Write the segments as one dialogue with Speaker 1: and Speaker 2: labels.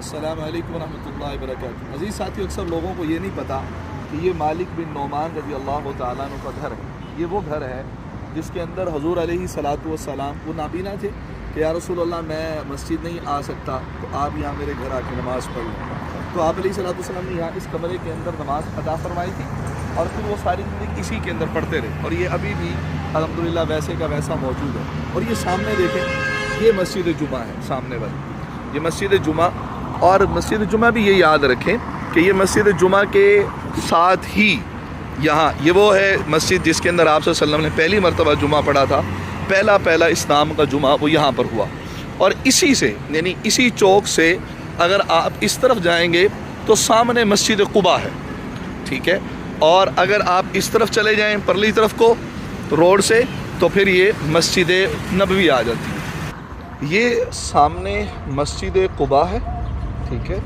Speaker 1: अस्सलामु अलैकुम रहमतुल्लाहि व बरकातुहू। अज़ीज़ साथियों, अक्सर लोगों को ये नहीं पता कि ये मालिक बिन नोमान रज़ी अल्लाह तआला अन्हु का घर है। ये वो घर है जिसके अंदर हुज़ूर अलैहिस्सलातु वस्सलाम वो नाबीना थे कि या रसूलल्लाह मैं मस्जिद नहीं आ सकता, तो आप यहाँ मेरे घर आके नमाज़ पढ़ लो। तो आप अलैहिस्सलातु वस्सलाम ने यहाँ इस कमरे के अंदर नमाज़ अदा फरमाई थी और फिर वो सारी ज़िंदगी इसी के अंदर पढ़ते रहे, और ये अभी भी अल्हम्दुलिल्लाह वैसे का वैसा मौजूद है। और ये सामने देखें, ये मस्जिद जुमा है सामने वाली, ये मस्जिद जुमा। और मस्जिद जुमा भी ये याद रखें कि ये मस्जिद जुमा के साथ ही यहाँ ये वो है मस्जिद जिसके अंदर आप सल्लल्लाहु अलैहि वसल्लम ने पहली मरतबा जुमा पढ़ा था। पहला इस्लाम का जुमा वो यहाँ पर हुआ। और इसी से यानी इसी चौक से अगर आप इस तरफ जाएंगे तो सामने मस्जिद कुबा है, ठीक है। और अगर आप इस तरफ चले जाएं परली तरफ को रोड से, तो फिर ये मस्जिद नबवी आ जाती है। ये सामने मस्जिद कुबा है, ठीक है।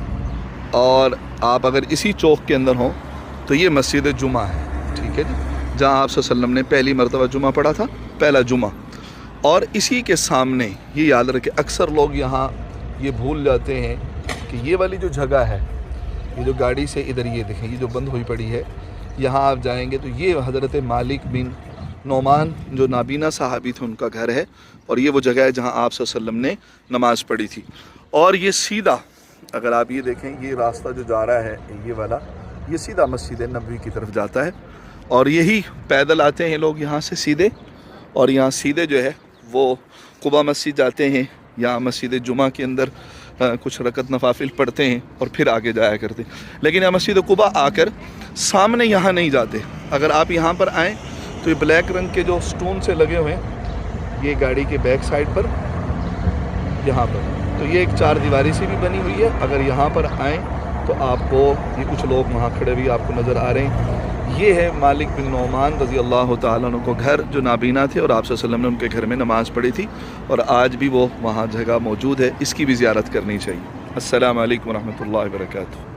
Speaker 1: और आप अगर इसी चौक के अंदर हों तो ये मस्जिद जुमा है, ठीक है जी, जहाँ आप सल्लल्लाहु अलैहि वसल्लम ने पहली मरतबा जुमा पढ़ा था, पहला जुमा। और इसी के सामने ये याद रखें, अक्सर लोग यहाँ ये भूल जाते हैं कि ये वाली जो जगह है, ये जो गाड़ी से इधर ये देखें, ये जो बंद हुई पड़ी है, यहाँ आप जाएंगे तो ये हज़रत मालिक बिन नोमान जो नाबीना सहाबी थे उनका घर है। और ये वो जगह है जहाँ आप सल्लल्लाहु अलैहि वसल्लम ने नमाज़ पढ़ी थी। और ये सीधा अगर आप ये देखें, ये रास्ता जो जा रहा है ये वाला, ये सीधा मस्जिद नबवी की तरफ जाता है। और यही पैदल आते हैं लोग यहाँ से सीधे, और यहाँ सीधे जो है वो कुबा मस्जिद जाते हैं। यहाँ मस्जिद जुमा के अंदर कुछ रकत नफाफिल पढ़ते हैं और फिर आगे जाया करते हैं। लेकिन यहाँ मस्जिद कुबा आकर सामने यहाँ नहीं जाते। अगर आप यहाँ पर आएँ तो ये ब्लैक रंग के जो स्टोन से लगे हुए हैं, ये गाड़ी के बैक साइड पर यहाँ पर, तो ये एक चार दीवारी से भी बनी हुई है। अगर यहाँ पर आएँ तो आपको ये कुछ लोग वहाँ खड़े भी आपको नज़र आ रहे हैं। ये है मालिक बिन नोमान रज़ी अल्लाह तआला अन्हु को घर, जो नाबीना थे और आप सल्लल्लाहु अलैहि वसल्लम ने उनके घर में नमाज़ पढ़ी थी। और आज भी वो वहाँ जगह मौजूद है, इसकी भी ज़ियारत करनी चाहिए। अस्सलामु अलैकुम रहमतुल्लाहि व बरकातुहू।